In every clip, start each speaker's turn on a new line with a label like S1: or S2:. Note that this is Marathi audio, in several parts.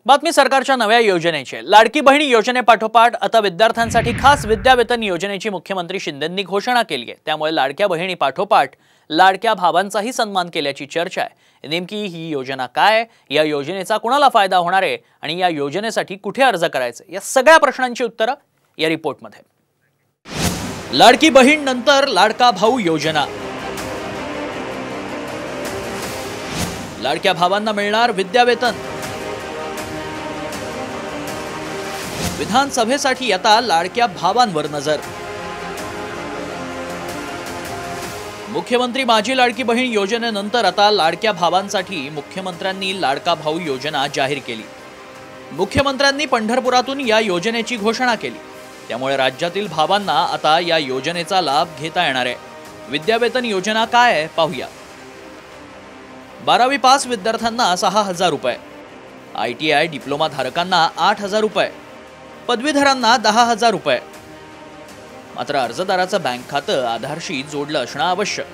S1: बातमी सरकारच्या नव्या योजनेची। लाडकी बहीण योजनेपाठोपाठ आता विद्यार्थ्यांसाठी खास विद्यावेतन योजनेची मुख्यमंत्री शिंदेंनी घोषणा केली आहे। त्यामुळे लाडक्या बहिणीपाठोपाठ लाडक्या भावांचाही सन्मान केल्याची चर्चा आहे। नेमकी ही योजना काय, या योजनेचा कोणाला फायदा होणार आहे आणि या योजनेसाठी कुठे अर्ज करायचे, या सगळ्या प्रश्नांची उत्तरे या रिपोर्टमध्ये। लाडकी बहीण नंतर लाडका भाऊ योजना। लाडक्या भावांना मिळणार विद्यावेतन। विधानसभेसाठी आता लाडक्या भावांवर नजर। मुख्यमंत्री माझी लाडकी बहीण योजनेनंतर आता लाडक्या भावांसाठी मुख्यमंत्र्यांनी लाडका भाऊ योजना जाहीर केली। मुख्यमंत्र्यांनी पंढरपुरातून या योजनेची घोषणा केली। त्यामुळे राज्यातील भावांना आता या योजनेचा लाभ घेता येणार आहे। विद्यावेतन योजना काय आहे पाहूया। 12वी पास विद्यार्थ्यांना 6,000 रुपये, ITI डिप्लोमा धारकांना 8,000 रुपये, पदवीधरांना 10,000 रुपये। मात्र अर्जदाराचं बँक खातं आधारशी जोडलं असणं आवश्यक।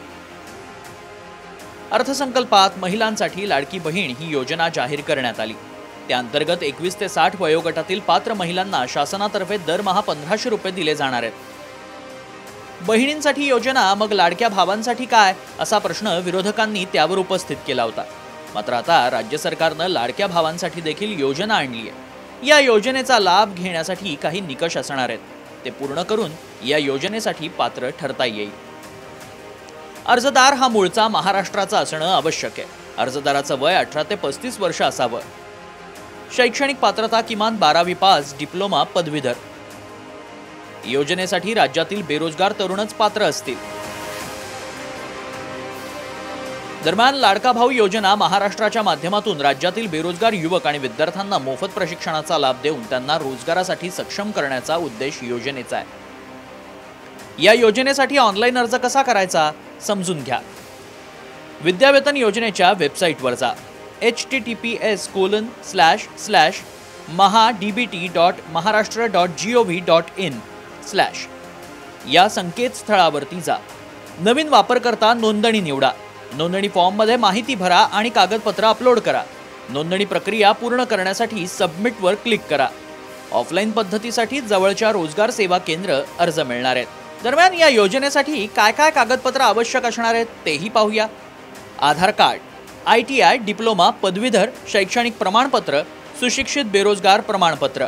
S1: अर्थसंकल्पात महिलांसाठी लाडकी बहीण ही योजना जाहीर करण्यात आली। त्या अंतर्गत 21 ते 60 वयोगटातील पात्र महिलांना शासनातर्फे दरमहा 1,500 रुपये दिले जाणार आहेत। बहिणींसाठी योजना, मग लाडक्या भावांसाठी काय, असा प्रश्न विरोधकांनी त्यावर उपस्थित केला होता। मात्र आता राज्य सरकारनं लाडक्या भावांसाठी देखील योजना आणली आहे। या योजनेचा लाभ घेण्यासाठी काही निकष असणार आहेत, ते पूर्ण करून या योजनेसाठी पात्र ठरता येईल। अर्जदार हा मूळचा महाराष्ट्राचा असणं आवश्यक आहे। अर्जदाराचं वय 18 ते 35 वर्ष असावं। शैक्षणिक पात्रता किमान 12वी पास, डिप्लोमा, पदवीधर। योजनेसाठी राज्यातील बेरोजगार तरुणच पात्र असतील। दरम्यान लाडका भाऊ योजना महाराष्ट्राच्या माध्यमातून राज्यातील बेरोजगार युवक आणि विद्यार्थ्यांना मोफत प्रशिक्षणाचा लाभ देऊन त्यांना रोजगारासाठी सक्षम करण्याचा उद्देश योजनेचा आहे। या योजनेसाठी ऑनलाईन अर्ज कसा करायचा समजून घ्या। विद्यावेतन योजनेच्या वेबसाईटवर जा। https://mahadbt.maharashtra.gov.in/ या संकेतस्थळावरती जा। नवीन वापरकर्ता नोंदणी निवडा। नोंदणी फॉर्म मध्ये माहिती भरा आणि कागदपत्र अपलोड करा। नोंदणी प्रक्रिया पूर्ण करण्यासाठी सबमिट वर क्लिक करा। ऑफलाईन पद्धतीसाठी जवळच्या रोजगार सेवा केंद्र अर्ज मिळणार आहेत। दरम्यान या योजनेसाठी काय काय कागदपत्र आवश्यक असणार आहेत तेही पाहूया। आधार कार्ड, ITI डिप्लोमा, पदवीधर, शैक्षणिक प्रमाणपत्र, सुशिक्षित बेरोजगार प्रमाणपत्र,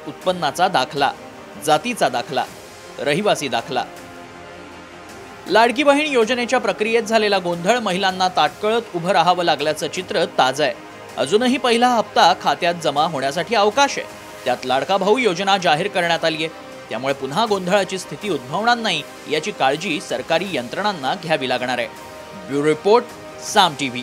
S1: उत्पन्नाचा दाखला, जातीचा दाखला, रहिवासी दाखला। लाडकी बहीण योजनेच्या प्रक्रियेत झालेला गोंधळ, महिलांना ताटकळत उभं राहावं लागल्याचं चित्र ताजं आहे। अजूनही पहिला हप्ता खात्यात जमा होण्यासाठी अवकाश आहे। त्यात लाडका भाऊ योजना जाहीर करण्यात आली आहे। त्यामुळे पुन्हा गोंधळाची स्थिती उद्भवणार नाही याची काळजी सरकारी यंत्रणांना घ्यावी लागणार आहे। ब्युरो रिपोर्ट, साम TV।